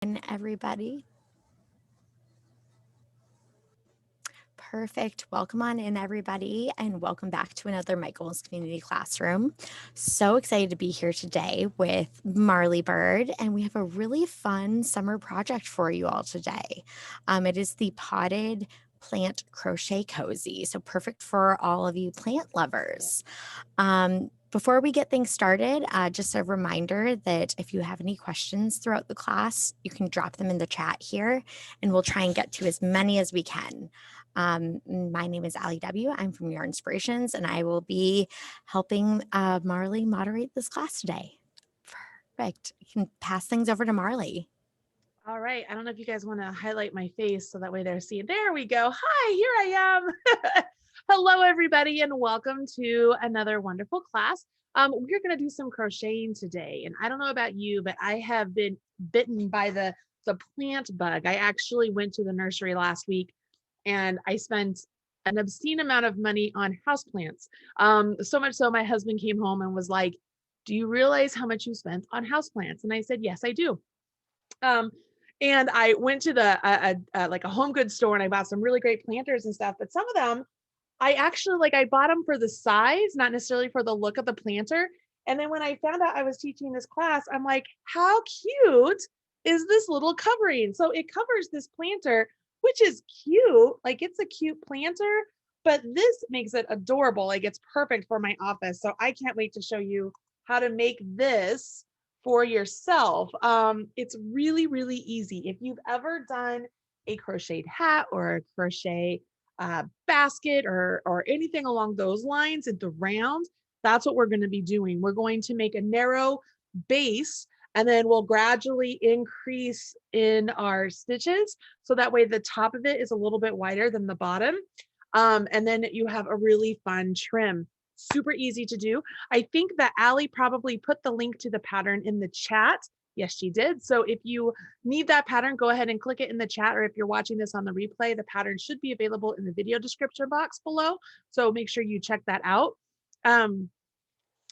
And everybody. Perfect. Welcome on in, everybody, and welcome back to another My Goals Community Classroom. So excited to be here today with Marley Bird, and we have a really fun summer project for you all today. It is the potted plant crochet cozy, so perfect for all of you plant lovers. Before we get things started, just a reminder that if you have any questions throughout the class, you can drop them in the chat here, and we'll try and get to as many as we can. My name is Allie W. I'm from Your Inspirations, and I will be helping Marley moderate this class today. Perfect. You can pass things over to Marley. All right. I don't know if you guys want to highlight my face so that way they're seeing. There we go. Hi, here I am. Hello, everybody, and welcome to another wonderful class. We're going to do some crocheting today. And I don't know about you, but I have been bitten by the plant bug. I actually went to the nursery last week and I spent an obscene amount of money on houseplants. So much so my husband came home and was like, "Do you realize how much you spent on houseplants?" And I said, "Yes, I do." Um, and I went to the like a home goods store and I bought some really great planters and stuff. But some of them, I actually I bought them for the size, not necessarily for the look of the planter. And then when I found out I was teaching this class, I'm like, how cute is this little covering? So it covers this planter, which is cute. Like it's a cute planter, but this makes it adorable. Like it's perfect for my office. So I can't wait to show you how to make this for yourself. It's really, really easy. If you've ever done a crocheted hat or a crochet basket or anything along those lines at the round, that's what we're going to be doing. We're going to make a narrow base and then we'll gradually increase in our stitches. So that way the top of it is a little bit wider than the bottom. And then you have a really fun trim. Super easy to do. I think that Allie probably put the link to the pattern in the chat. Yes, she did. So if you need that pattern, go ahead and click it in the chat, or if you're watching this on the replay, the pattern should be available in the video description box below. So make sure you check that out.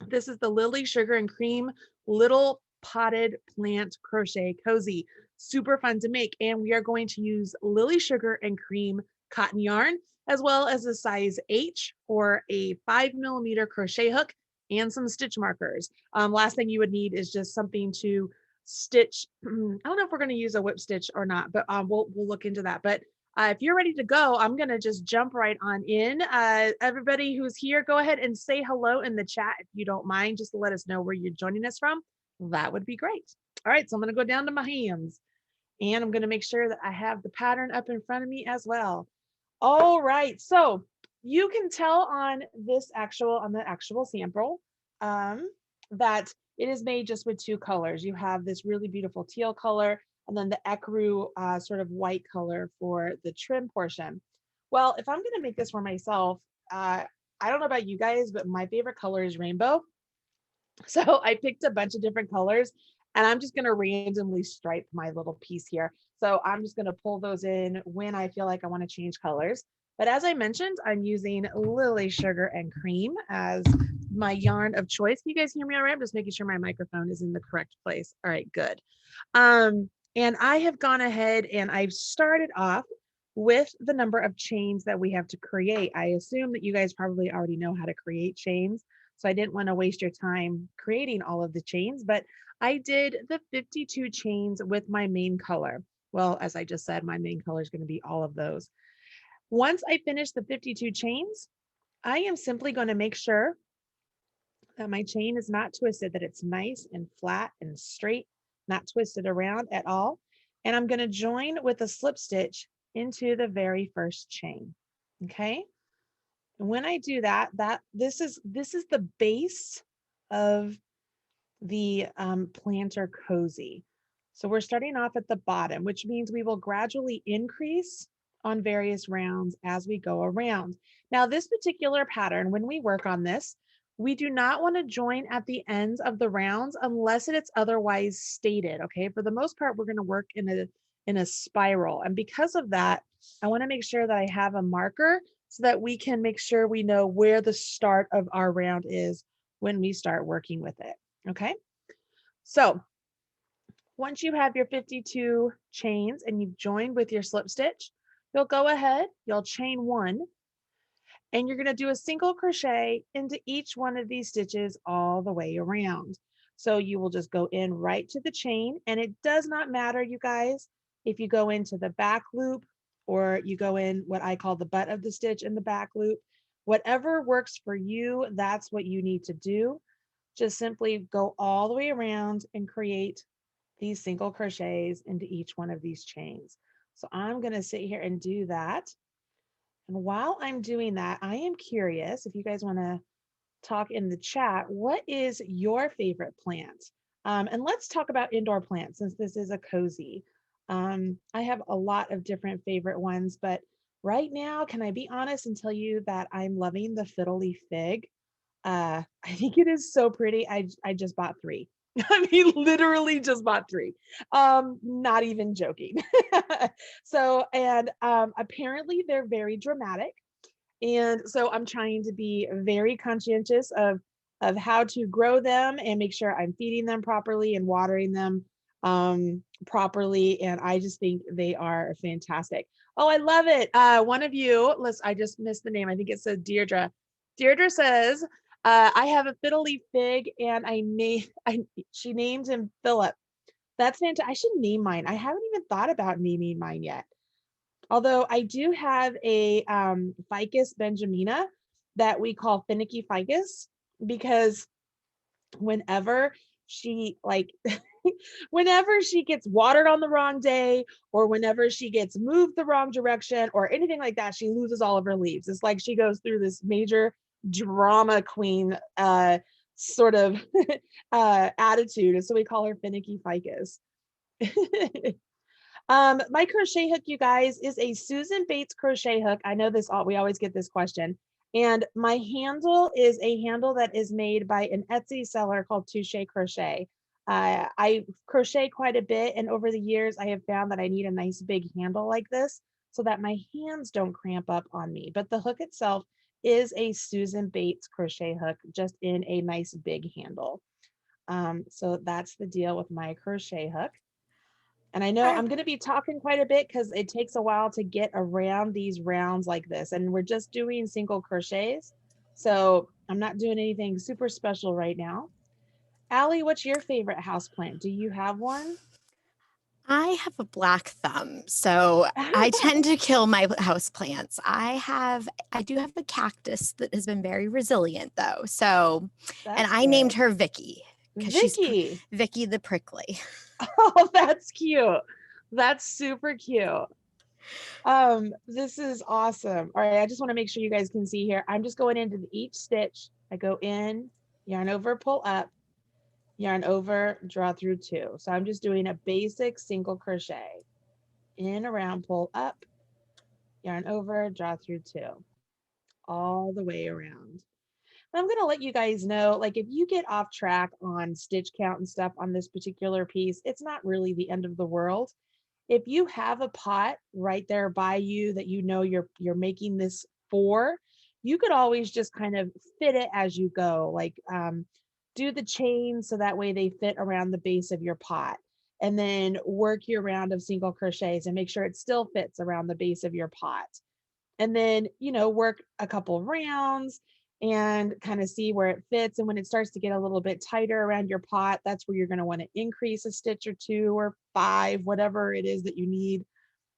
This is the Lily Sugar and Cream Little Potted Plant Crochet Cozy. Super fun to make. And we are going to use Lily Sugar and Cream cotton yarn, as well as a size H or a 5mm crochet hook and some stitch markers. Last thing you would need is just something to stitch. I don't know if we're going to use a whip stitch or not, but we'll look into that. But if you're ready to go, I'm going to just jump right on in. Everybody who's here, go ahead and say hello in the chat if you don't mind, just to let us know where you're joining us from. That would be great. All right, so I'm going to go down to my hands and I'm going to make sure that I have the pattern up in front of me as well. All right, so you can tell on the actual sample that it is made just with two colors. You have this really beautiful teal color and then the ecru sort of white color for the trim portion. Well, if I'm going to make this for myself, I don't know about you guys, but my favorite color is rainbow. So I picked a bunch of different colors and I'm just going to randomly stripe my little piece here. So I'm just going to pull those in when I feel like I want to change colors. But as I mentioned, I'm using Lily Sugar and Cream as my yarn of choice. Can you guys hear me all right? I'm just making sure my microphone is in the correct place. All right, good. And I have gone ahead and I've started off with the number of chains that we have to create. I assume that you guys probably already know how to create chains. So I didn't want to waste your time creating all of the chains, but I did the 52 chains with my main color. Well, as I just said, my main color is going to be all of those. Once I finish the 52 chains, I am simply going to make sure that my chain is not twisted, that it's nice and flat and straight, not twisted around at all. And I'm going to join with a slip stitch into the very first chain. Okay. And when I do that, this is the base of the planter cozy. So we're starting off at the bottom, which means we will gradually increase on various rounds as we go around. Now, this particular pattern, when we work on this, we do not want to join at the ends of the rounds unless it's otherwise stated. Okay, for the most part, we're going to work in a spiral. And because of that, I want to make sure that I have a marker so that we can make sure we know where the start of our round is when we start working with it. Okay, so Once you have your 52 chains and you've joined with your slip stitch, you'll go ahead, you'll chain one, and you're going to do a single crochet into each one of these stitches all the way around. So you will just go in right to the chain, and it does not matter, you guys, if you go into the back loop or you go in what I call the butt of the stitch in the back loop. Whatever works for you, that's what you need to do. Just simply go all the way around and create these single crochets into each one of these chains. So I'm going to sit here and do that. And while I'm doing that, I am curious if you guys want to talk in the chat, what is your favorite plant? And let's talk about indoor plants since this is a cozy. I have a lot of different favorite ones, but right now, can I be honest and tell you that I'm loving the fiddle leaf fig? I think it is so pretty. I just bought three. I mean, literally just bought three. Not even joking. So, and apparently they're very dramatic. And so I'm trying to be very conscientious of how to grow them and make sure I'm feeding them properly and watering them properly. And I just think they are fantastic. Oh, I love it. One of you, I just missed the name. I think it said Deirdre. Deirdre says, I have a fiddle leaf fig and she named him Philip. That's fantastic. I should name mine. I haven't even thought about naming mine yet. Although I do have a Ficus benjamina that we call finicky ficus because whenever she whenever she gets watered on the wrong day or whenever she gets moved the wrong direction or anything like that, she loses all of her leaves. It's like she goes through this major drama queen sort of attitude. And so we call her finicky ficus. My crochet hook, you guys, is a Susan Bates crochet hook. I know we always get this question. And my handle is a handle that is made by an Etsy seller called Touche Crochet. I crochet quite a bit, and over the years, I have found that I need a nice big handle like this so that my hands don't cramp up on me. But the hook itself is a Susan Bates crochet hook, just in a nice big handle. So that's the deal with my crochet hook. And I know All I'm going to be talking quite a bit because it takes a while to get around these rounds like this. And we're just doing single crochets. So I'm not doing anything super special right now. Allie, what's your favorite house plant? Do you have one? I have a black thumb, so I tend to kill my house plants. I do have a cactus that has been very resilient though. So, and That's I named good. her Vicky because Vicky. Vicky the Prickly. Oh, that's cute. That's super cute. This is awesome. All right, I just want to make sure you guys can see here. I'm just going into each stitch. I go in, yarn over, pull up, yarn over, draw through two. So I'm just doing a basic single crochet. In, around, pull up, yarn over, draw through two, all the way around. I'm going to let you guys know, like if you get off track on stitch count and stuff on this particular piece, it's not really the end of the world. If you have a pot right there by you that you know you're making this for, you could always just kind of fit it as you go, like do the chains so that way they fit around the base of your pot, and then work your round of single crochets and make sure it still fits around the base of your pot. And then, work a couple rounds and kind of see where it fits. And when it starts to get a little bit tighter around your pot, that's where you're going to want to increase a stitch or two or five, whatever it is that you need.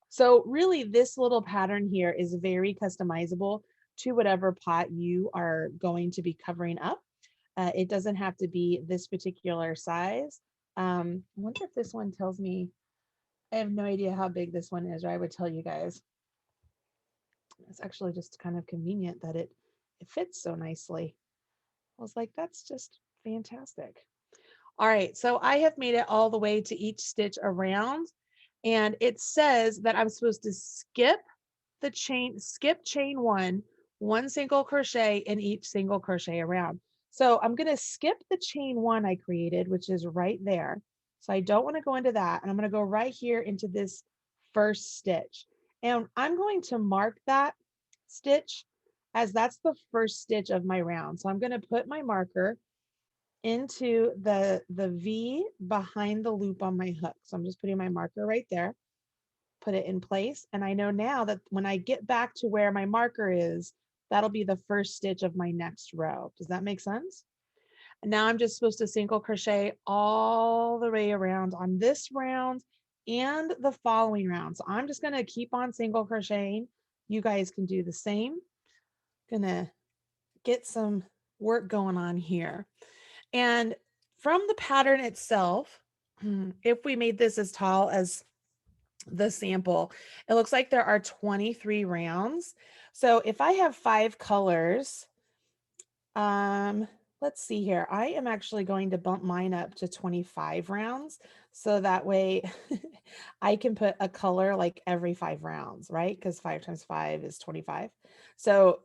So really, this little pattern here is very customizable to whatever pot you are going to be covering up. It doesn't have to be this particular size. I wonder if this one tells me, I have no idea how big this one is, or I would tell you guys. It's actually just kind of convenient that it fits so nicely. I was like, that's just fantastic. All right, so I have made it all the way to each stitch around, and it says that I'm supposed to skip chain one single crochet in each single crochet around. So I'm going to skip the chain one I created, which is right there. So I don't want to go into that. And I'm going to go right here into this first stitch. And I'm going to mark that stitch as that's the first stitch of my round. So I'm going to put my marker into the V behind the loop on my hook. So I'm just putting my marker right there, put it in place. And I know now that when I get back to where my marker is, that'll be the first stitch of my next row. Does that make sense? And now I'm just supposed to single crochet all the way around on this round and the following round. So I'm just going to keep on single crocheting. You guys can do the same. Gonna get some work going on here. And from the pattern itself, if we made this as tall as the sample, it looks like there are 23 rounds. So if I have 5 colors, let's see here. I am actually going to bump mine up to 25 rounds. So that way I can put a color like every 5 rounds, right? Because 5 times 5 is 25. So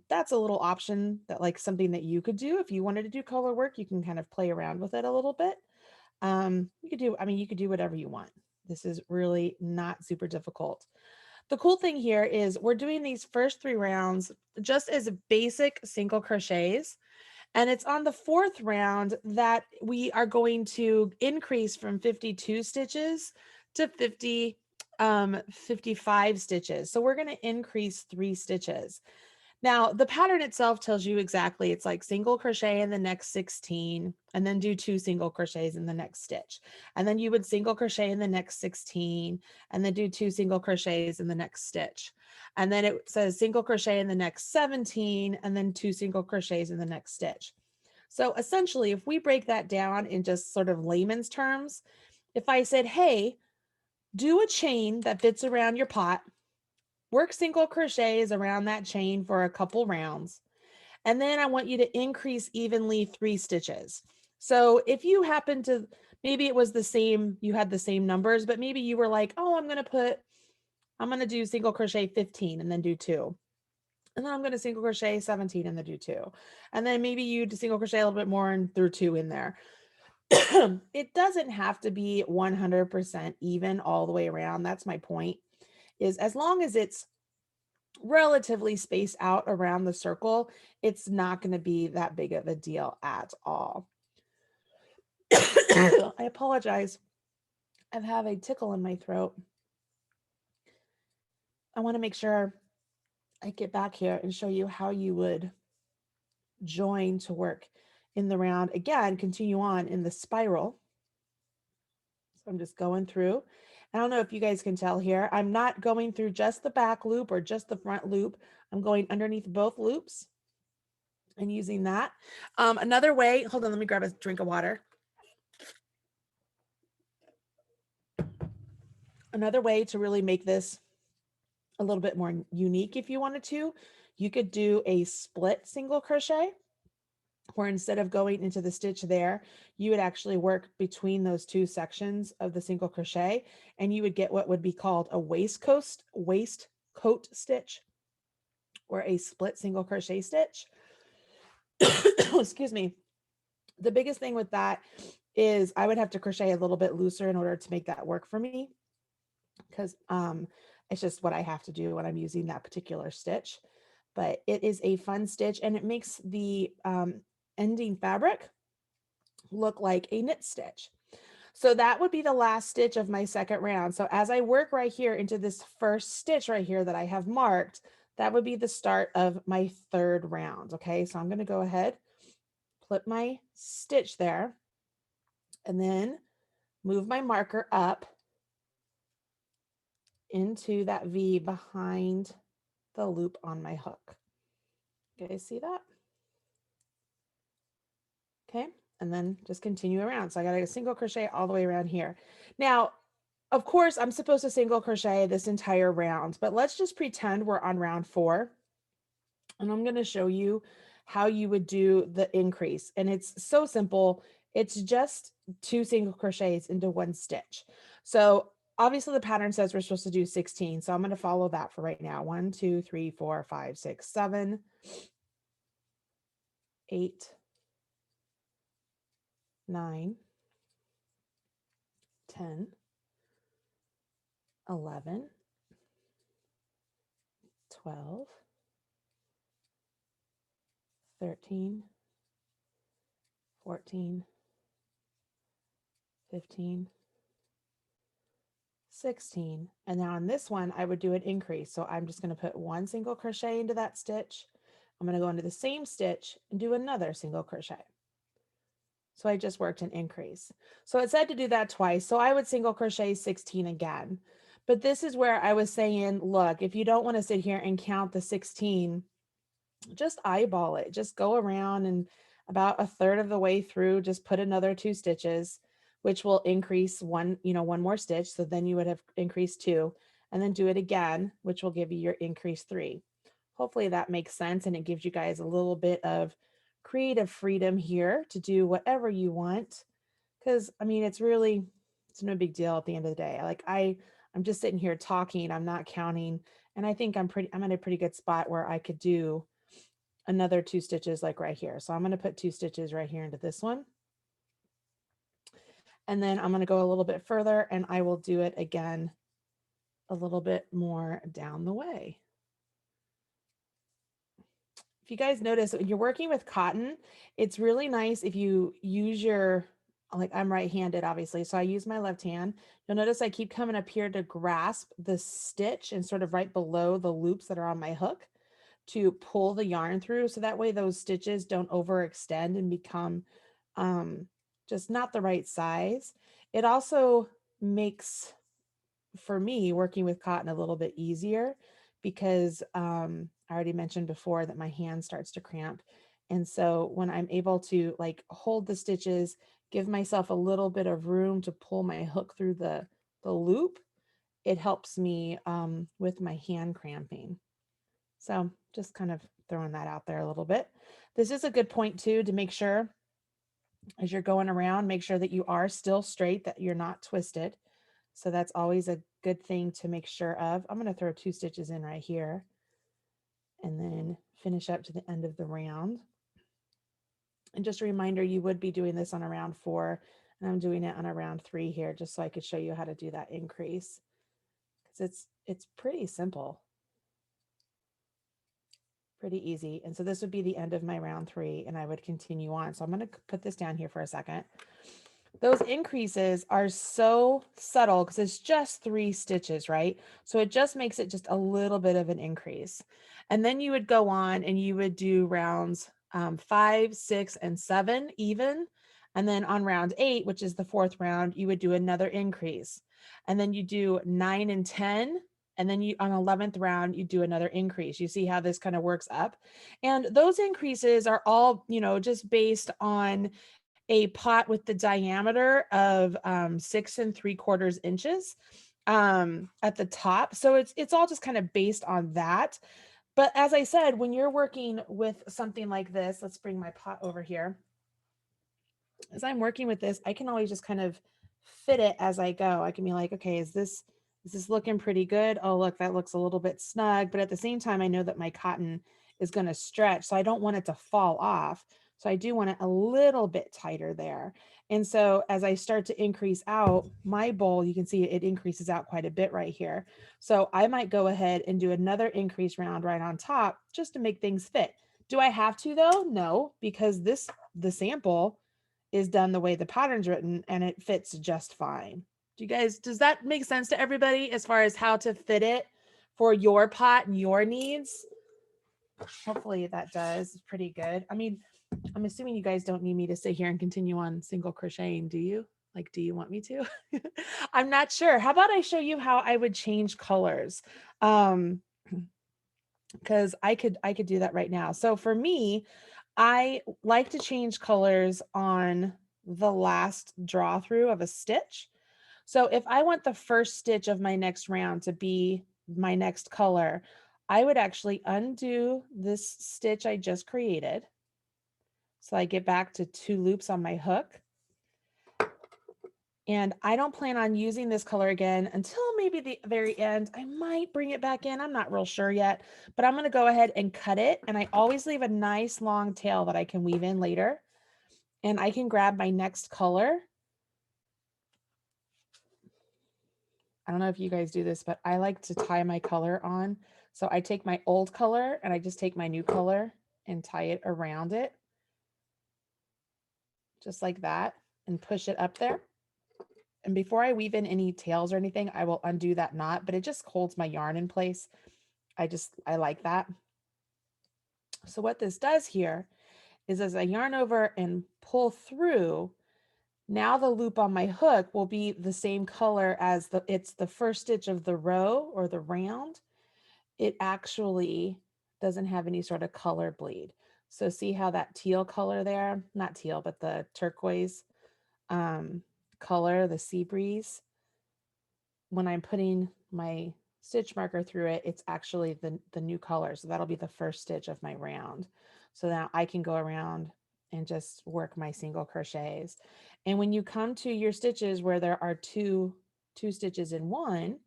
that's a little option that like something that you could do if you wanted to do color work. You can kind of play around with it a little bit. You could do, I mean, you could do whatever you want. This is really not super difficult. The cool thing here is we're doing these first 3 rounds just as basic single crochets. And it's on the 4th round that we are going to increase from 52 stitches to 55 stitches. So we're going to increase 3 stitches. Now, the pattern itself tells you exactly, it's like single crochet in the next 16, and then do 2 single crochets in the next stitch. And then you would single crochet in the next 16, and then do 2 single crochets in the next stitch. And then it says single crochet in the next 17, and then 2 single crochets in the next stitch. So essentially, if we break that down in just sort of layman's terms, if I said, hey, do a chain that fits around your pot, work single crochets around that chain for a couple rounds, and then I want you to increase evenly 3 stitches. So if you happen to, maybe it was the same, you had the same numbers, but maybe you were like, oh, I'm going to do single crochet 15 and then do 2. And then I'm going to single crochet 17 and then do 2. And then maybe you single crochet a little bit more and through 2 in there. It doesn't have to be 100% even all the way around. That's my point, is as long as it's relatively spaced out around the circle, it's not going to be that big of a deal at all. I apologize. I have a tickle in my throat. I want to make sure I get back here and show you how you would join to work in the round. Again, continue on in the spiral. So I'm just going through. I don't know if you guys can tell here. I'm not going through just the back loop or just the front loop. I'm going underneath both loops and using that. Another way, hold on, let me grab a drink of water. Another way to really make this a little bit more unique, if you wanted to, you could do a split single crochet, where instead of going into the stitch there, you would actually work between those 2 sections of the single crochet, and you would get what would be called a waistcoat stitch, or a split single crochet stitch. Excuse me. The biggest thing with that is I would have to crochet a little bit looser in order to make that work for me, because it's just what I have to do when I'm using that particular stitch. But it is a fun stitch, and it makes the ending fabric look like a knit stitch. So that would be the last stitch of my 2nd round. So as I work right here into this first stitch right here that I have marked, that would be the start of my 3rd round. Okay, so I'm going to go ahead, flip my stitch there, and then move my marker up into that V behind the loop on my hook. You guys see that? Okay, and then just continue around. So I got a single crochet all the way around here. Now, of course, I'm supposed to single crochet this entire round, but let's just pretend we're on round 4. And I'm going to show you how you would do the increase. And it's so simple. It's just 2 single crochets into 1 stitch. So obviously the pattern says we're supposed to do 16. So I'm going to follow that for right now. 1, 2, 3, 4, 5, 6, 7, 8, 9, 10, 11, 12, 13, 14, 15, 16. And now on this one, I would do an increase. So I'm just going to put one single crochet into that stitch. I'm going to go into the same stitch and do another single crochet. So I just worked an increase. So it said to do that twice. So I would single crochet 16 again. But this is where I was saying, look, if you don't want to sit here and count the 16, just eyeball it. Just go around and about a third of the way through, just put another 2 stitches, which will increase one, one more stitch. So then you would have increased 2, and then do it again, which will give you your increase 3. Hopefully that makes sense, and it gives you guys a little bit of creative freedom here to do whatever you want. Because I mean, it's no big deal at the end of the day. Like I'm just sitting here talking, I'm not counting, and I think I'm in a pretty good spot where I could do another 2 stitches like right here. So I'm going to put 2 stitches right here into this one. And then I'm going to go a little bit further and I will do it again a little bit more down the way. If you guys notice, when you're working with cotton, it's really nice if you use your, like I'm right-handed, obviously, so I use my left hand. You'll notice I keep coming up here to grasp the stitch and sort of right below the loops that are on my hook to pull the yarn through. So that way those stitches don't overextend and become just not the right size. It also makes, for me, working with cotton a little bit easier because I already mentioned before that my hand starts to cramp. And so when I'm able to like hold the stitches, give myself a little bit of room to pull my hook through the loop, it helps me with my hand cramping. So just kind of throwing that out there a little bit. This is a good point too, to make sure as you're going around, make sure that you are still straight, that you're not twisted. So that's always a good thing to make sure of. I'm going to throw 2 stitches in right here and then finish up to the end of the round. And just a reminder, you would be doing this on a round 4, and I'm doing it on a round 3 here, just so I could show you how to do that increase, because it's pretty simple. Pretty easy. And so this would be the end of my round 3, and I would continue on. So I'm going to put this down here for a second. Those increases are so subtle because it's just 3 stitches, right? So it just makes it just a little bit of an increase. And then you would go on and you would do rounds 5, 6, and 7 even. And then on round 8, which is the 4th round, you would do another increase. And then you do 9 and 10. And then you on 11th round, you do another increase. You see how this kind of works up. And those increases are all, just based on a pot with the diameter of 6 3/4 inches at the top. So it's all just kind of based on that. But as I said, when you're working with something like this, let's bring my pot over here. As I'm working with this, I can always just kind of fit it as I go. I can be like, okay, is this looking pretty good? Oh, look, that looks a little bit snug. But at the same time, I know that my cotton is going to stretch, so I don't want it to fall off. So I do want it a little bit tighter there. And so as I start to increase out my bowl, you can see it increases out quite a bit right here. So I might go ahead and do another increase round right on top just to make things fit. Do I have to though? No, because the sample is done the way the pattern's written and it fits just fine. Does that make sense to everybody as far as how to fit it for your pot and your needs? Hopefully that does. It's pretty good. I mean, I'm assuming you guys don't need me to sit here and continue on single crocheting, do you? Like, do you want me to? I'm not sure. How about I show you how I would change colors? Because I could do that right now. So for me, I like to change colors on the last draw through of a stitch. So if I want the first stitch of my next round to be my next color, I would actually undo this stitch I just created. So I get back to 2 loops on my hook. And I don't plan on using this color again until maybe the very end. I might bring it back in. I'm not real sure yet, but I'm going to go ahead and cut it. And I always leave a nice long tail that I can weave in later. And I can grab my next color. I don't know if you guys do this, but I like to tie my color on. So I take my old color and I just take my new color and tie it around it, just like that, and push it up there. And before I weave in any tails or anything, I will undo that knot, but it just holds my yarn in place. I like that. So what this does here is as I yarn over and pull through, now the loop on my hook will be the same color as it's the first stitch of the row or the round. It actually doesn't have any sort of color bleed. So see how that teal color there, not teal, but the turquoise color, the sea breeze, when I'm putting my stitch marker through it, it's actually the new color. So that'll be the first stitch of my round. So now I can go around and just work my single crochets. And when you come to your stitches where there are two stitches in one,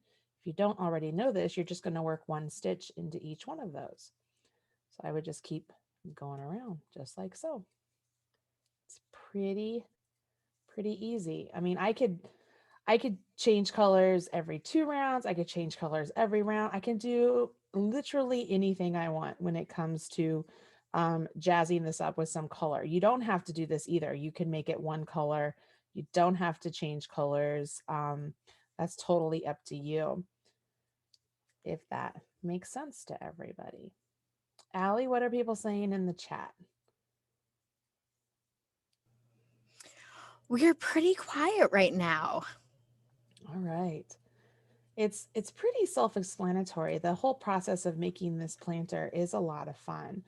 if you don't already know this, you're just going to work one stitch into each one of those. So I would just keep going around just like so. It's pretty easy. I mean, I could change colors every 2 rounds. I could change colors every round. I can do literally anything I want when it comes to jazzing this up with some color. You don't have to do this either. You can make it one color. You don't have to change colors. That's totally up to you, if that makes sense to everybody. Allie, what are people saying in the chat? We're pretty quiet right now. All right. It's pretty self-explanatory. The whole process of making this planter is a lot of fun.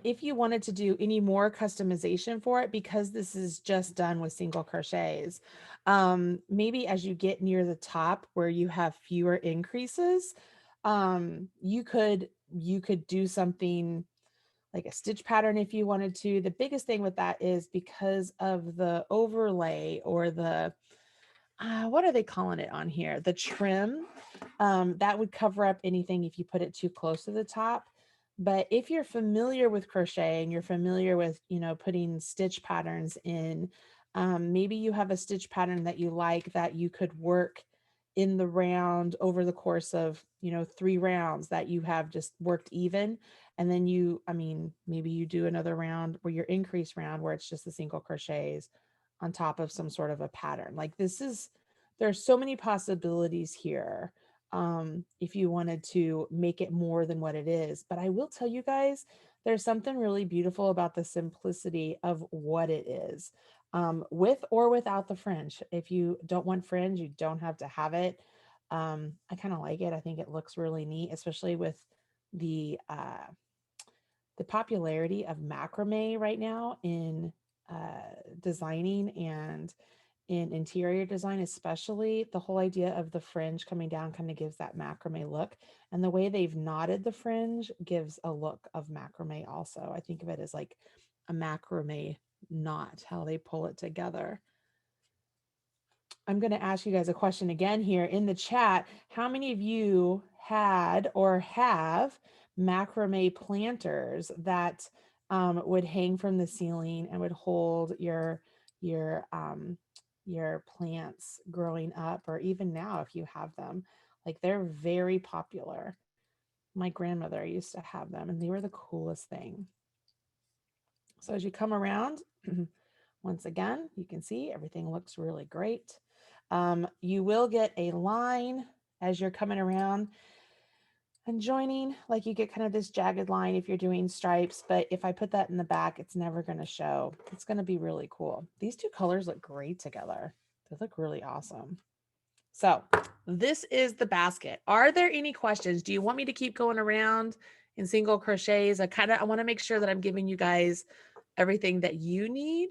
If you wanted to do any more customization for it, because this is just done with single crochets, maybe as you get near the top where you have fewer increases, you could do something like a stitch pattern if you wanted to. The biggest thing with that is because of the overlay or the what are they calling it on here? The trim, that would cover up anything if you put it too close to the top. But if you're familiar with crochet and you're familiar with, putting stitch patterns in, maybe you have a stitch pattern that you like that you could work in the round over the course of, 3 rounds that you have just worked even. And then maybe you do another round where your increase round where it's just the single crochets on top of some sort of a pattern. Like there's so many possibilities here if you wanted to make it more than what it is. But I will tell you guys, there's something really beautiful about the simplicity of what it is, with or without the fringe. If you don't want fringe, you don't have to have it. I kind of like it. I think it looks really neat, especially with the popularity of macrame right now in designing and in interior design, especially. The whole idea of the fringe coming down kind of gives that macrame look. And the way they've knotted the fringe gives a look of macrame also. I think of it as like a macrame knot, how they pull it together. I'm going to ask you guys a question again here in the chat. How many of you had or have macrame planters that would hang from the ceiling and would hold your plants growing up, or even now if you have them? Like, they're very popular. My grandmother used to have them and they were the coolest thing. So as you come around, once again, you can see everything looks really great. You will get a line as you're coming around and joining, like you get kind of this jagged line if you're doing stripes, but if I put that in the back, it's never going to show. It's going to be really cool. These two colors look great together. They look really awesome. So this is the basket. Are there any questions? Do you want me to keep going around in single crochets? I want to make sure that I'm giving you guys everything that you need.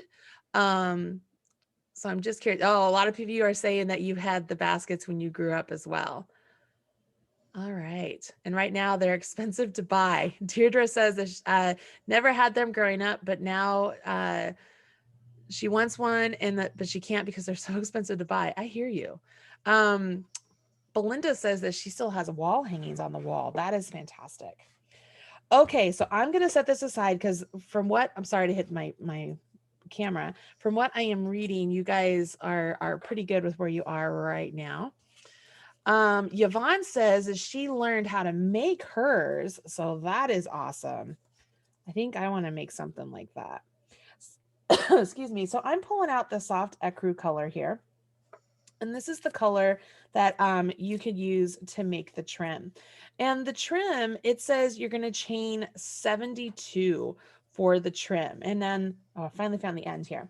So I'm just curious. Oh, a lot of you are saying that you had the baskets when you grew up as well. All right. And right now they're expensive to buy. Deirdre says that never had them growing up, but now she wants one but she can't because they're so expensive to buy. I hear you. Belinda says that she still has wall hangings on the wall. That is fantastic. Okay, so I'm going to set this aside because I'm sorry to hit my camera. From what I am reading, you guys are pretty good with where you are right now. Yvonne says that she learned how to make hers, so that is awesome. I think I want to make something like that. Excuse me. So I'm pulling out the soft ecru color here. And this is the color that you could use to make the trim. And the trim, it says you're going to chain 72 for the trim. And then, oh, I finally found the end here.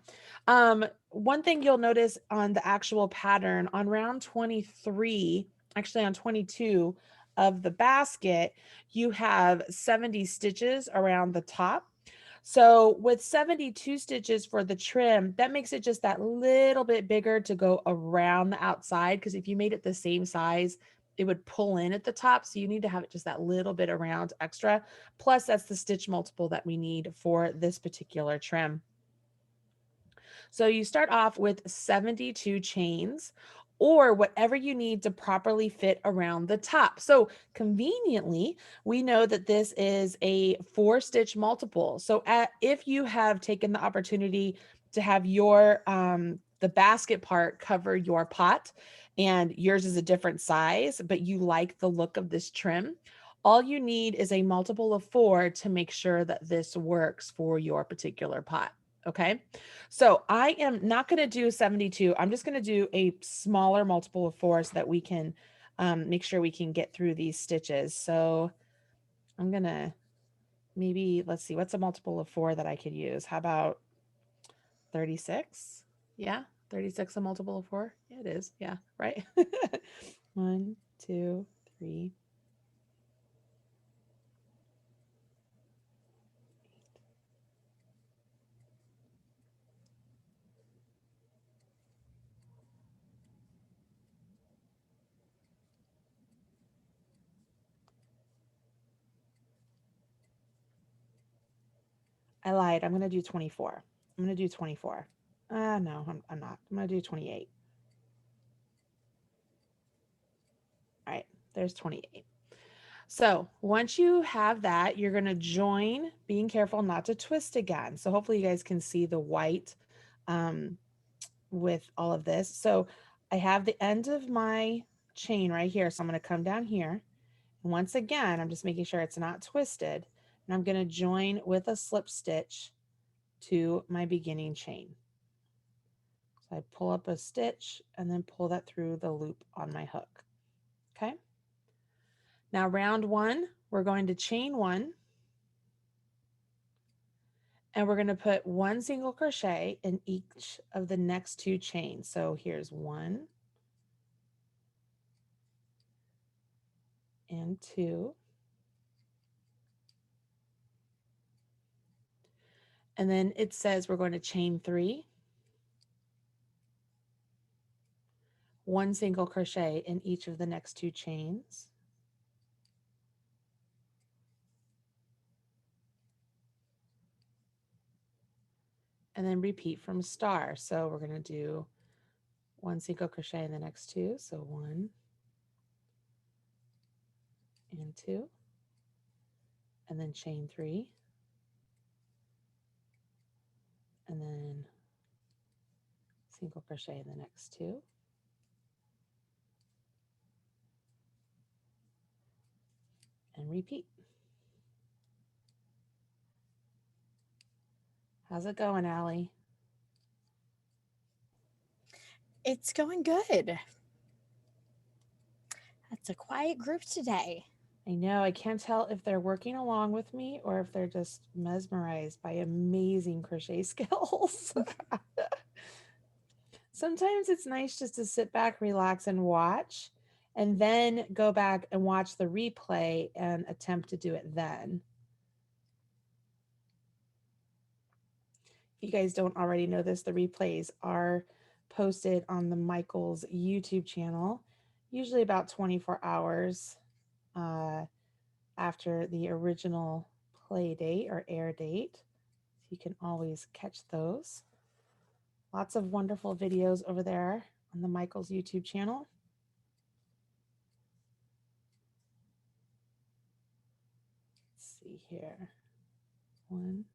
One thing you'll notice on the actual pattern on round 23, actually on 22 of the basket, you have 70 stitches around the top. So with 72 stitches for the trim, that makes it just that little bit bigger to go around the outside, because if you made it the same size, it would pull in at the top. So you need to have it just that little bit around extra. Plus that's the stitch multiple that we need for this particular trim. So you start off with 72 chains or whatever you need to properly fit around the top. So conveniently, we know that this is a 4-stitch multiple. So if you have taken the opportunity to have your the basket part cover your pot and yours is a different size, but you like the look of this trim, all you need is a multiple of 4 to make sure that this works for your particular pot. Okay. So I am not going to do 72. I'm just going to do a smaller multiple of 4 so that we can make sure we can get through these stitches. So I'm going to maybe, let's see, what's a multiple of 4 that I could use? How about 36? Yeah, 36 a multiple of 4? Yeah, it is. Yeah, right. 1, 2, 3. I lied. I'm going to do 24. I'm going to do 24. No, I'm not. I'm going to do 28. All right, there's 28. So once you have that, you're going to join, being careful not to twist again. So hopefully you guys can see the white um, with all of this. So I have the end of my chain right here. So I'm going to come down here. And once again, I'm just making sure it's not twisted. And I'm going to join with a slip stitch to my beginning chain. So I pull up a stitch and then pull that through the loop on my hook. Okay. Now round 1, we're going to chain 1. And we're going to put 1 single crochet in each of the next 2 chains. So here's 1 and 2. And then it says we're going to chain 3, 1 single crochet in each of the next 2 chains. And then repeat from star. So we're going to do 1 single crochet in the next 2. So 1 and 2. And then chain 3. And then single crochet in the next 2. And repeat. How's it going, Allie? It's going good. That's a quiet group today. I know, I can't tell if they're working along with me or if they're just mesmerized by amazing crochet skills. Sometimes it's nice just to sit back, relax, and watch, and then go back and watch the replay and attempt to do it then. If you guys don't already know this, the replays are posted on the Michaels YouTube channel, usually about 24 hours after the original play date or air date. So you can always catch those. Lots of wonderful videos over there on the Michaels YouTube channel. Let's see here. 1.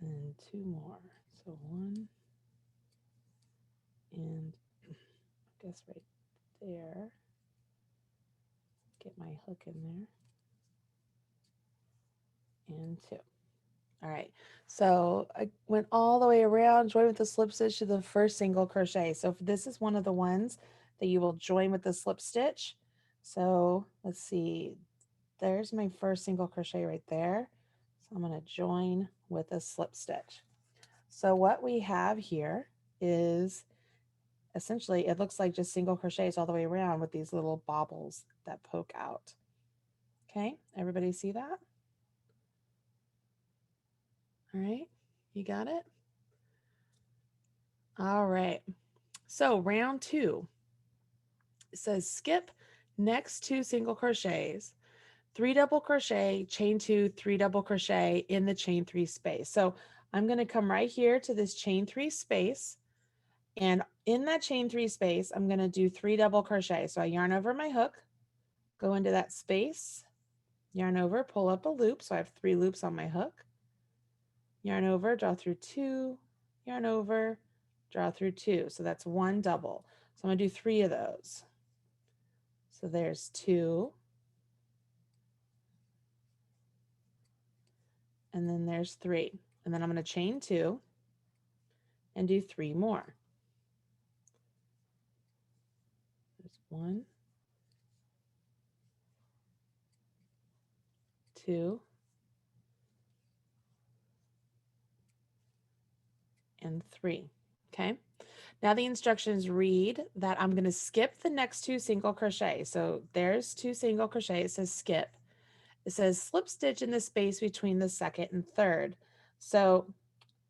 and 2 more. So 1 and I guess right there. Get my hook in there. And 2. All right, so I went all the way around, joined with the slip stitch to the first single crochet. So if this is one of the ones that you will join with the slip stitch. So let's see, there's my first single crochet right there. So I'm going to join with a slip stitch. So what we have here is essentially, it looks like just single crochets all the way around with these little bobbles that poke out. Okay, everybody see that? All right, you got it? All right, so round 2, it says skip next 2 single crochets, 3 double crochet, chain 2, 3 double crochet in the chain 3 space. So I'm going to come right here to this chain 3 space, and in that chain 3 space, I'm going to do 3 double crochet. So I yarn over my hook, go into that space, yarn over, pull up a loop. So I have 3 loops on my hook, yarn over, draw through 2, yarn over, draw through 2. So that's 1 double. So I'm going to do 3 of those. So there's 2, and then there's 3. And then I'm going to chain 2 and do 3 more. There's 1, 2, and 3. Okay. Now the instructions read that I'm going to skip the next 2 single crochet. So there's 2 single crochet. It says skip. It says slip stitch in the space between the second and third. So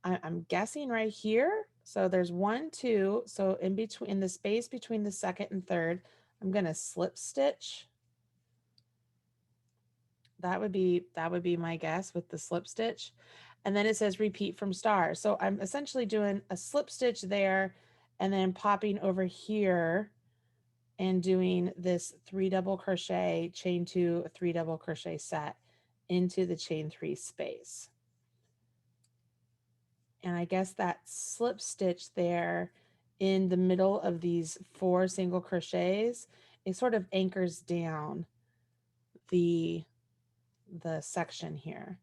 I'm guessing right here. So there's 1, 2. So in between, in the space between the second and third, I'm going to slip stitch. That would be my guess with the slip stitch. And then it says repeat from star. So I'm essentially doing a slip stitch there and then popping over here and doing this 3 double crochet, chain 2, 3 double crochet set into the chain 3 space. And I guess that slip stitch there in the middle of these 4 single crochets, it sort of anchors down the section here.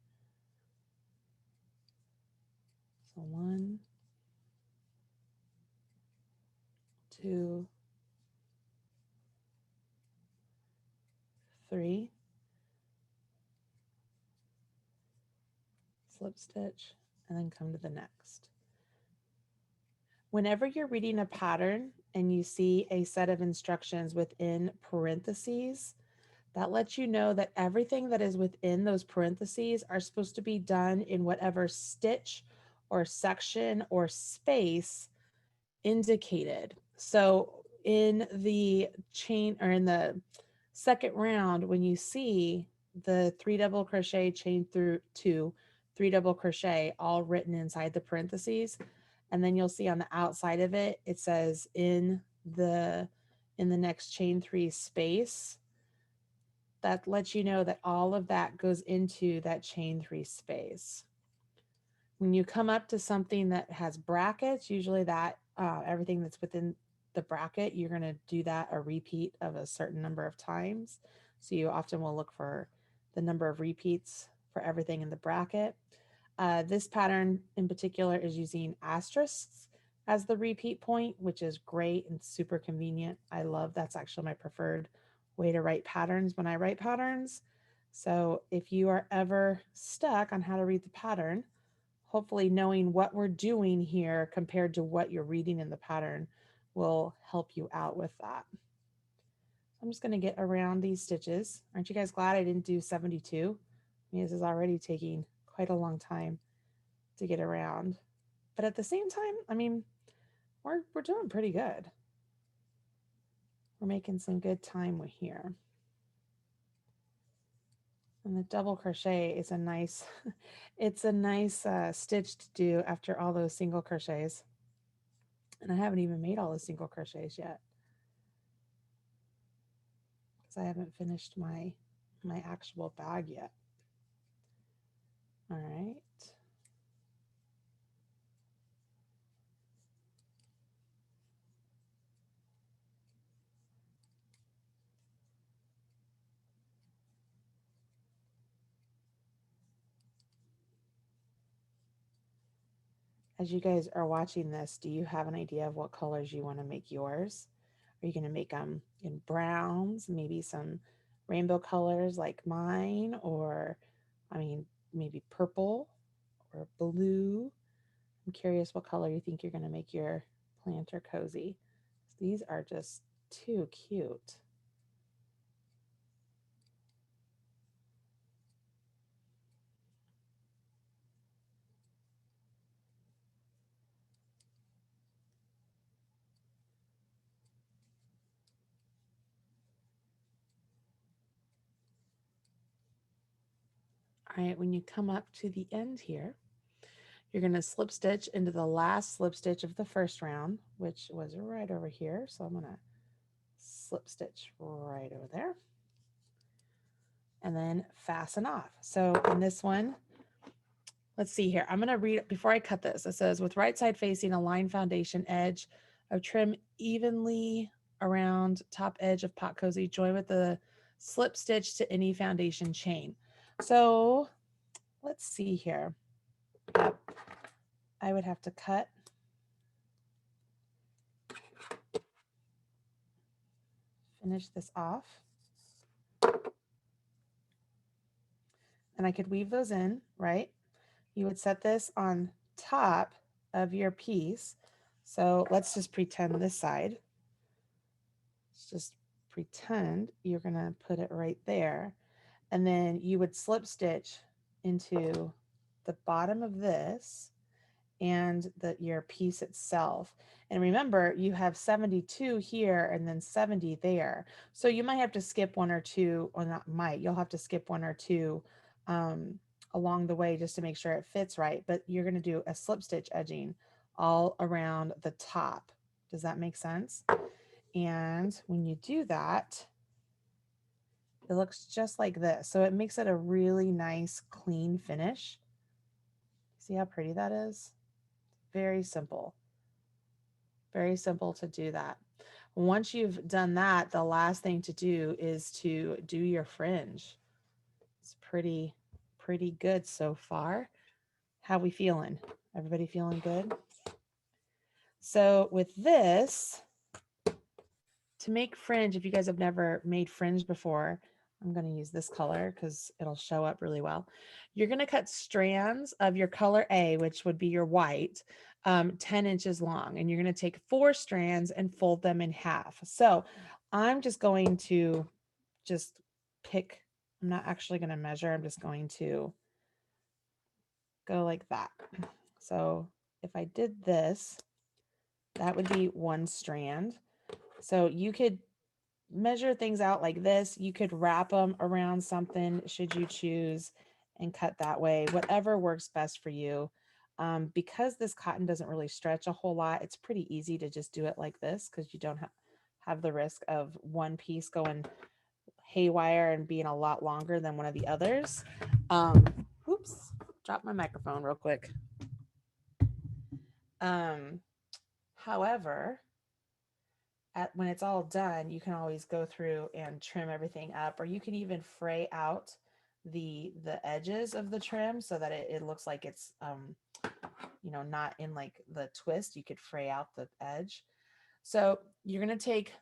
So 1, 2, 3, slip stitch, and then come to the next. Whenever you're reading a pattern and you see a set of instructions within parentheses, that lets you know that everything that is within those parentheses are supposed to be done in whatever stitch or section or space indicated. So in the chain or in the second round, when you see the 3 double crochet, chain through 2, 3 double crochet all written inside the parentheses, and then you'll see on the outside of it, it says in the next chain 3 space. That lets you know that all of that goes into that chain 3 space. When you come up to something that has brackets, usually that everything that's within the bracket, you're going to do that a repeat of a certain number of times. So you often will look for the number of repeats for everything in the bracket. This pattern in particular is using asterisks as the repeat point, which is great and super convenient. I love, that's actually my preferred way to write patterns when I write patterns. So if you are ever stuck on how to read the pattern, hopefully knowing what we're doing here compared to what you're reading in the pattern will help you out with that. I'm just going to get around these stitches. Aren't you guys glad I didn't do 72? I mean, this is already taking quite a long time to get around. But at the same time, I mean, we're doing pretty good. We're making some good time with here. And the double crochet is a nice, it's a nice stitch to do after all those single crochets. And I haven't even made all the single crochets yet, because I haven't finished my actual bag yet. All right. As you guys are watching this, do you have an idea of what colors you want to make yours? Are you going to make them in browns, maybe some rainbow colors like mine, or I mean, maybe purple or blue? I'm curious what color you think you're going to make your planter cozy. These are just too cute. All right, when you come up to the end here, you're going to slip stitch into the last slip stitch of the first round, which was right over here. So I'm going to slip stitch right over there and then fasten off. So in this one, let's see here. I'm going to read before I cut this. It says, with right side facing, align foundation edge of trim evenly around top edge of pot cozy. Join with the slip stitch to any foundation chain. So let's see here. Yep. I would have to cut finish this off. And I could weave those in, right? You would set this on top of your piece. So let's just pretend this side. Let's just pretend you're going to put it right there. And then you would slip stitch into the bottom of this and your piece itself. And remember, you have 72 here and then 70 there. So you might have to skip one or two, or not might, you'll have to skip one or two along the way just to make sure it fits right. But you're going to do a slip stitch edging all around the top. Does that make sense? And when you do that, it looks just like this. So it makes it a really nice, clean finish. See how pretty that is? Very simple. Very simple to do that. Once you've done that, the last thing to do is to do your fringe. It's pretty good so far. How we feeling? Everybody feeling good? So with this, to make fringe, if you guys have never made fringe before, I'm going to use this color because it'll show up really well. You're going to cut strands of your color A, which would be your white, 10 inches long. And you're going to take 4 strands and fold them in half. So I'm just going to just pick, I'm not actually going to measure. I'm just going to go like that. So if I did this, that would be 1 strand. So you could measure things out like this. You could wrap them around something should you choose and cut that way, whatever works best for you. Because this cotton doesn't really stretch a whole lot, it's pretty easy to just do it like this because you don't have the risk of one piece going haywire and being a lot longer than one of the others. Oops, dropped my microphone real quick. However, when it's all done, you can always go through and trim everything up, or you can even fray out the edges of the trim so that it looks like it's not in like the twist. You could fray out the edge. So you're going to take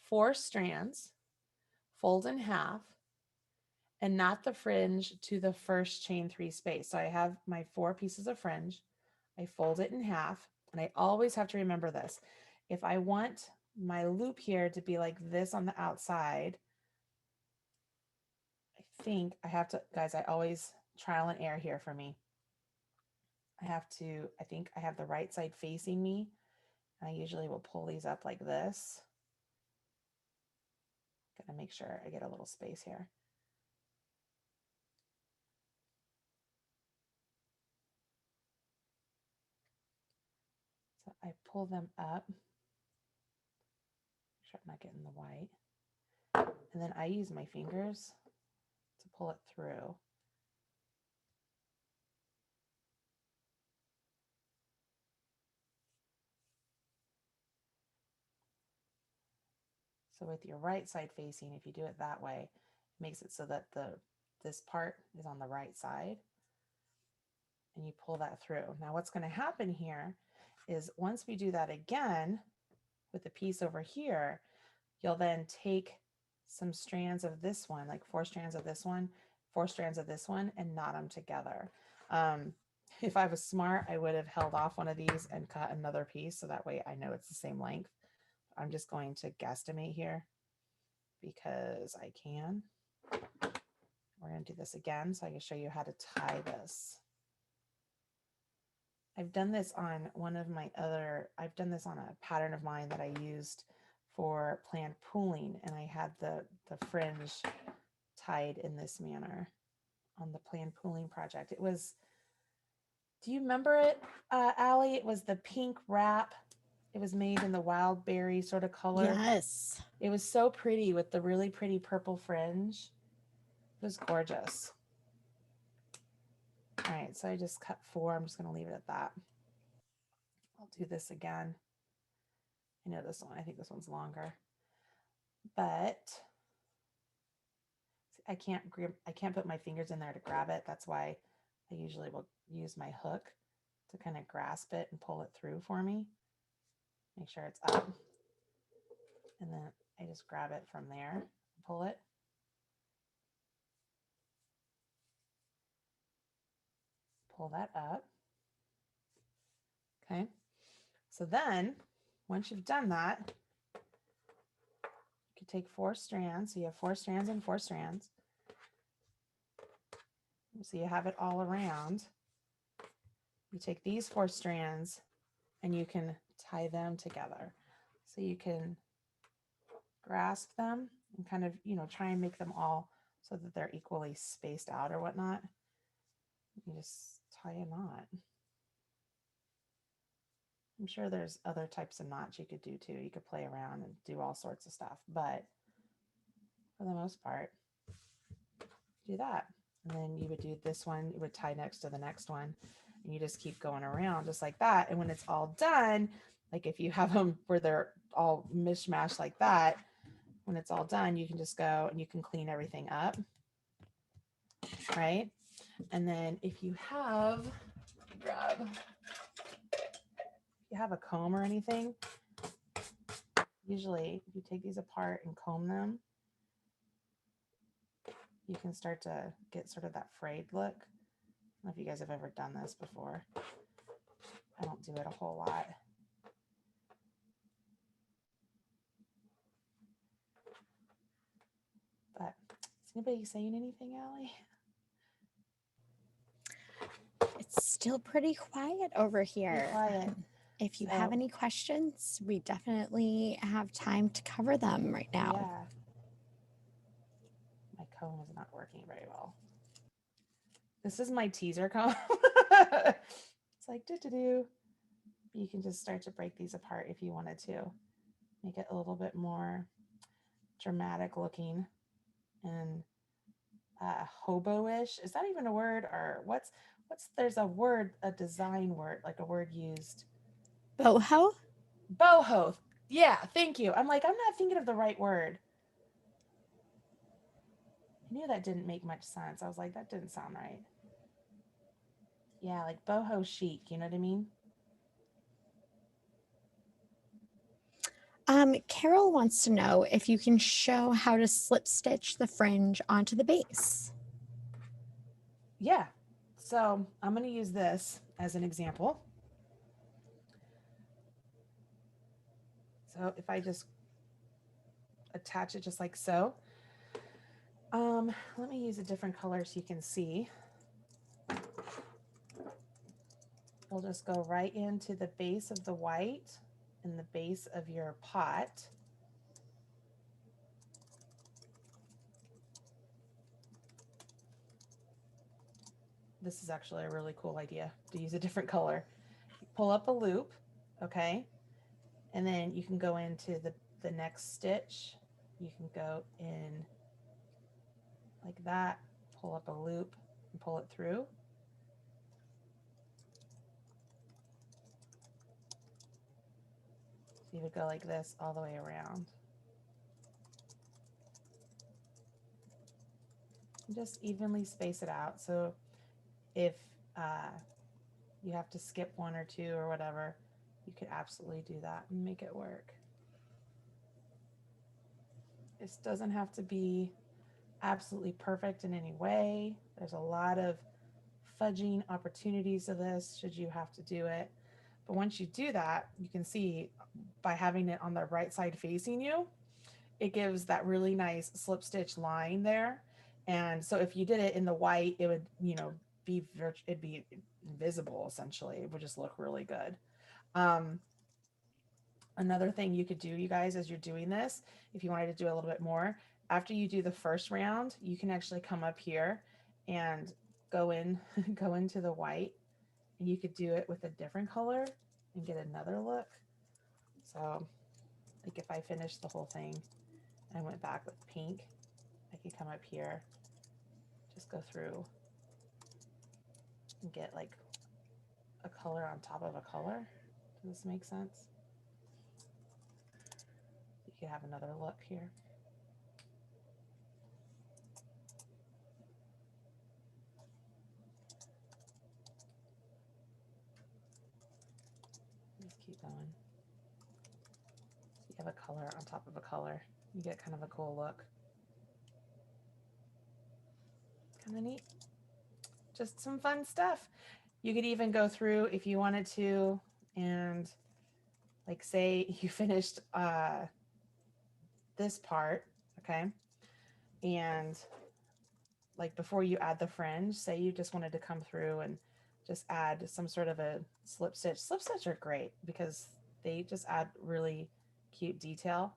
4 strands, fold in half, and knot the fringe to the first chain 3 space. So I have my 4 pieces of fringe. I fold it in half, and I always have to remember this. If I want my loop here to be like this on the outside, I think I have to, guys, I always trial and error here for me. I think I have the right side facing me. And I usually will pull these up like this. Gotta make sure I get a little space here. So I pull them up. Make sure I'm not getting the white. And then I use my fingers to pull it through. So with your right side facing, if you do it that way, it makes it so that this part is on the right side. and you pull that through. Now what's going to happen here is once we do that again with the piece over here, you'll then take some strands of this one, like 4 strands of this one, 4 strands of this one, and knot them together. If I was smart, I would have held off one of these and cut another piece so that way I know it's the same length. I'm just going to guesstimate here because I can. We're going to do this again so I can show you how to tie this. I've done this on I've done this on a pattern of mine that I used for planned pooling, and I had the fringe tied in this manner on the planned pooling project. It was, do you remember it, Allie? It was the pink wrap. It was made in the wild berry sort of color. Yes. It was so pretty with the really pretty purple fringe. It was gorgeous. All right, so I just cut 4. I'm just going to leave it at that. I'll do this again. I know this one, I think this one's longer, but I can't put my fingers in there to grab it. That's why I usually will use my hook to kind of grasp it and pull it through for me. Make sure it's up. And then I just grab it from there and pull it. Pull that up. Okay. So then once you've done that, you can take 4 strands. So you have 4 strands and 4 strands. So you have it all around. You take these 4 strands and you can tie them together. So you can grasp them and kind of, try and make them all so that they're equally spaced out or whatnot. You just tie a knot. I'm sure there's other types of knots you could do too. You could play around and do all sorts of stuff, but for the most part, do that. And then you would do this one, you would tie next to the next one, and you just keep going around just like that. And when it's all done, like if you have them where they're all mishmash like that, when it's all done, you can just go and you can clean everything up, right? And then if you have, if you have a comb or anything, usually if you take these apart and comb them, you can start to get sort of that frayed look. I don't know if you guys have ever done this before. I don't do it a whole lot. But is anybody saying anything, Allie? It's still pretty quiet over here. Pretty quiet. If you have any questions, we definitely have time to cover them right now. Yeah. My comb is not working very well. This is my teaser comb. It's like do-do-do. You can just start to break these apart if you wanted to. Make it a little bit more dramatic looking and hobo-ish. Is that even a word? Or what's there's a word, a design word, like a word used. Boho? Boho. Yeah, thank you. I'm like, I'm not thinking of the right word. I knew that didn't make much sense. I was like, that didn't sound right. Yeah, like boho chic, you know what I mean? Carol wants to know if you can show how to slip stitch the fringe onto the base. Yeah. So I'm going to use this as an example. So if I just attach it just like so, let me use a different color so you can see. We'll just go right into the base of the white and the base of your pot. This is actually a really cool idea to use a different color. You pull up a loop, okay? And then you can go into the next stitch. You can go in like that, pull up a loop and pull it through. So you would go like this all the way around. And just evenly space it out. So if you have to skip one or two or whatever, you could absolutely do that and make it work. This doesn't have to be absolutely perfect in any way. There's a lot of fudging opportunities of this should you have to do it. But once you do that, you can see by having it on the right side facing you, it gives that really nice slip stitch line there. And so if you did it in the white, it would, it'd be invisible essentially. It would just look really good. Um, Another thing you could do, you guys, as you're doing this, if you wanted to do a little bit more, after you do the first round, you can actually come up here and go in, go into the white, and you could do it with a different color and get another look. So like if I finished the whole thing and I went back with pink, I could come up here, just go through and get like a color on top of a color. Does this make sense? You could have another look here. Just keep going. You have a color on top of a color. You get kind of a cool look. Kind of neat. Just some fun stuff. You could even go through if you wanted to, and like say you finished this part, okay? And like before you add the fringe, say you just wanted to come through and just add some sort of a slip stitch. Slip stitch are great because they just add really cute detail.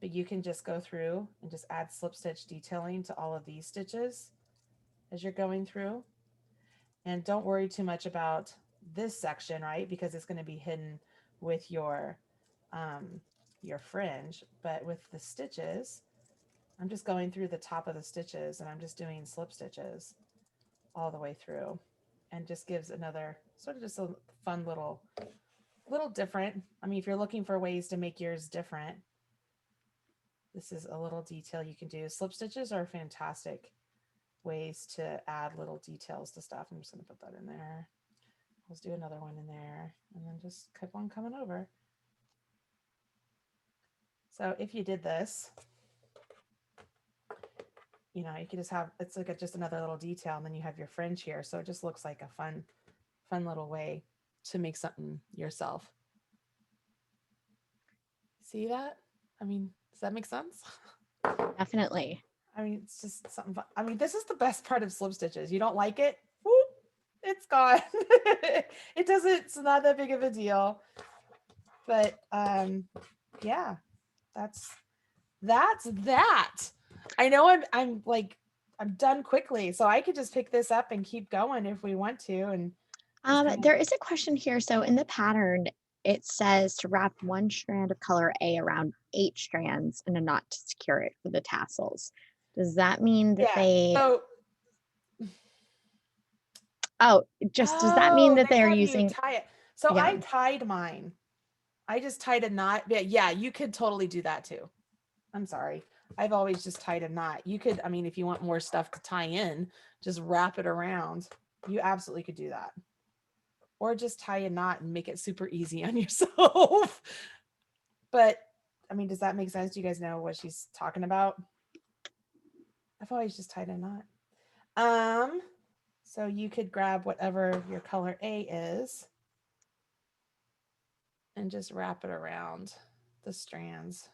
But you can just go through and just add slip stitch detailing to all of these stitches as you're going through. And don't worry too much about this section, right? Because it's going to be hidden with your fringe. But with the stitches, I'm just going through the top of the stitches and I'm just doing slip stitches all the way through, and just gives another sort of just a fun little different. I mean, if you're looking for ways to make yours different, this is a little detail you can do. Slip stitches are fantastic ways to add little details to stuff. I'm just going to put that in there. Let's do another one in there and then just keep on coming over. So if you did this, you could just have, it's like just another little detail, and then you have your fringe here. So it just looks like a fun little way to make something yourself. See that? I mean, does that make sense? Definitely. I mean, it's just something fun. I mean, this is the best part of slip stitches. You don't like it? Whoop, it's gone. It's not that big of a deal. But yeah, that's that. I know I'm done quickly, so I could just pick this up and keep going if we want to, and just kind of. There is a question here. So in the pattern, it says to wrap one strand of color A around 8 strands in a knot to secure it for the tassels. Does that mean that Yeah. So does that mean that they they're have you using, tie it. So yeah. I tied mine. I just tied a knot. Yeah, you could totally do that too. I'm sorry. I've always just tied a knot. You could, I mean, if you want more stuff to tie in, just wrap it around. You absolutely could do that. Or just tie a knot and make it super easy on yourself. But I mean, does that make sense? Do you guys know what she's talking about? I've always just tied a knot. So you could grab whatever your color A is and just wrap it around the strands.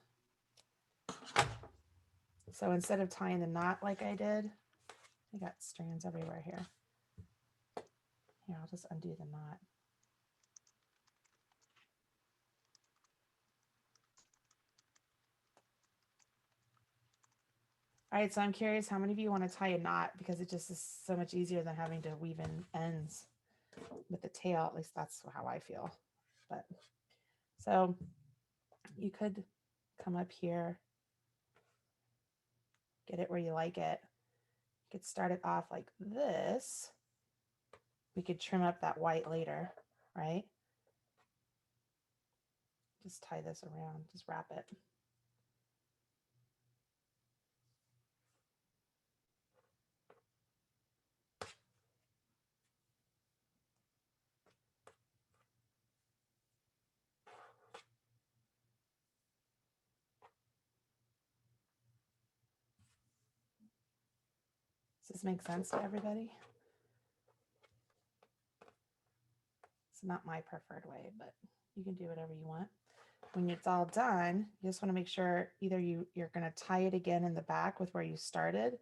So instead of tying the knot like I did, I got strands everywhere here. Here, I'll just undo the knot. All right, so I'm curious how many of you want to tie a knot, because it just is so much easier than having to weave in ends with the tail. At least that's how I feel. But so you could come up here, get it where you like it. You could start it off like this. We could trim up that white later, right? Just tie this around, just wrap it. Does this make sense to everybody? It's not my preferred way, but you can do whatever you want. When it's all done, you just want to make sure either you're going to tie it again in the back with where you started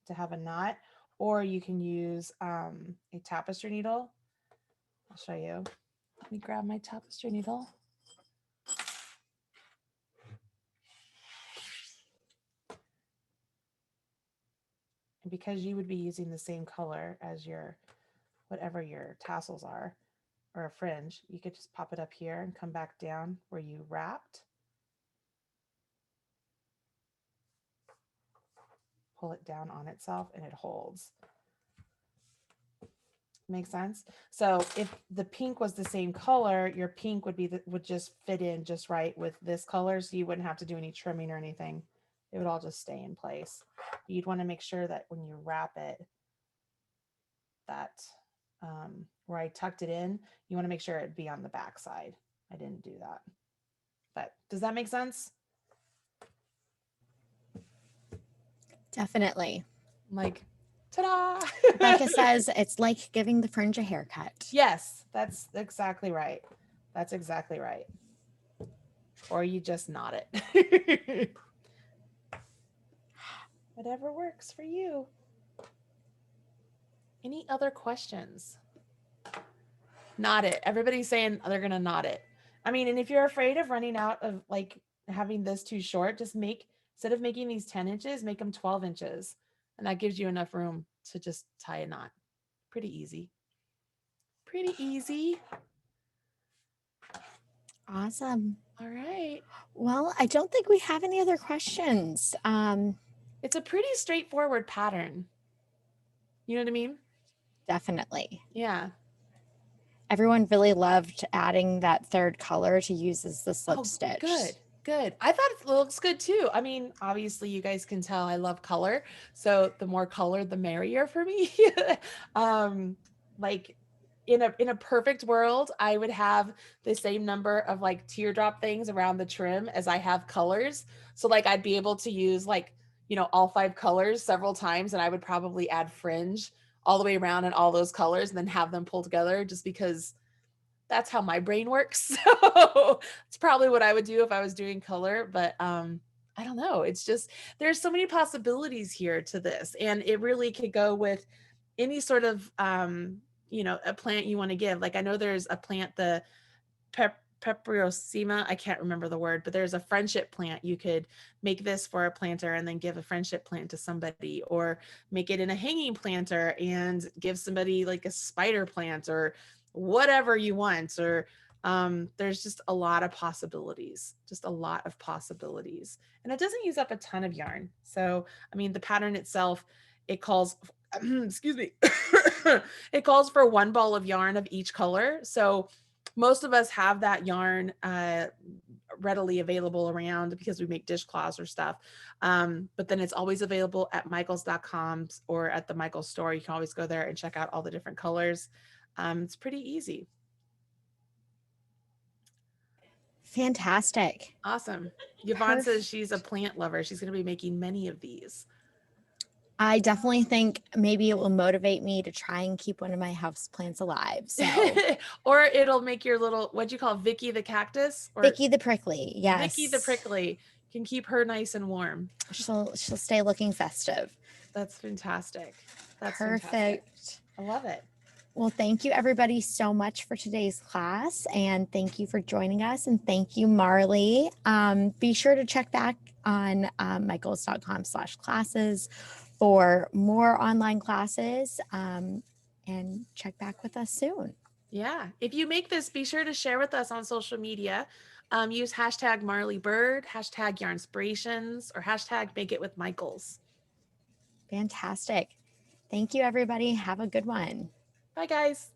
to have a knot, or you can use a tapestry needle. I'll show you. Let me grab my tapestry needle. And because you would be using the same color as your whatever your tassels are, or a fringe, you could just pop it up here and come back down where you wrapped. Pull it down on itself and it holds. Make sense? So if the pink was the same color, your pink would just fit in just right with this color, so you wouldn't have to do any trimming or anything. It would all just stay in place. You'd want to make sure that when you wrap it, that where I tucked it in, you want to make sure it'd be on the back side. I didn't do that. But does that make sense? Definitely. Like, ta-da! Becca says it's like giving the fringe a haircut. Yes, that's exactly right. That's exactly right. Or you just knot it. Whatever works for you. Any other questions? Knot it. Everybody's saying they're going to knot it. I mean, and if you're afraid of running out of like having this too short, just instead of making these 10 inches, make them 12 inches. And that gives you enough room to just tie a knot. Pretty easy. Pretty easy. Awesome. All right. Well, I don't think we have any other questions. It's a pretty straightforward pattern. You know what I mean? Definitely. Yeah. Everyone really loved adding that third color to use as the slip stitch. Good. I thought it looks good too. I mean, obviously you guys can tell I love color. So the more color, the merrier for me. Like in a perfect world, I would have the same number of like teardrop things around the trim as I have colors. So like I'd be able to use like, all 5 colors several times, and I would probably add fringe all the way around in all those colors and then have them pull together, just because that's how my brain works. So it's probably what I would do if I was doing color, but I don't know. It's just, there's so many possibilities here to this, and it really could go with any sort of a plant you want to give. Like I know there's a plant, the peperosima, I can't remember the word, but there's a friendship plant. You could make this for a planter and then give a friendship plant to somebody, or make it in a hanging planter and give somebody like a spider plant or whatever you want. Or there's just a lot of possibilities, and it doesn't use up a ton of yarn. So I mean, the pattern itself, it calls excuse me it calls for 1 ball of yarn of each color. So most of us have that yarn readily available around because we make dishcloths or stuff. But then it's always available at michaels.com or at the Michaels store. You can always go there and check out all the different colors. It's pretty easy. Fantastic. Awesome. Yvonne says she's a plant lover. She's going to be making many of these. I definitely think maybe it will motivate me to try and keep one of my house plants alive. So, or it'll make your little, what'd you call Vicky the cactus? Or Vicky the prickly, yes. Vicky the prickly can keep her nice and warm. She'll stay looking festive. That's fantastic. That's perfect. Fantastic. I love it. Well, thank you everybody so much for today's class, and thank you for joining us, and thank you, Marley. Be sure to check back on michaels.com/classes for more online classes, and check back with us soon. Yeah. If you make this, be sure to share with us on social media. Use hashtag Marley Bird, hashtag Yarnspirations, or hashtag Make It with Michaels. Fantastic. Thank you, everybody. Have a good one. Bye, guys.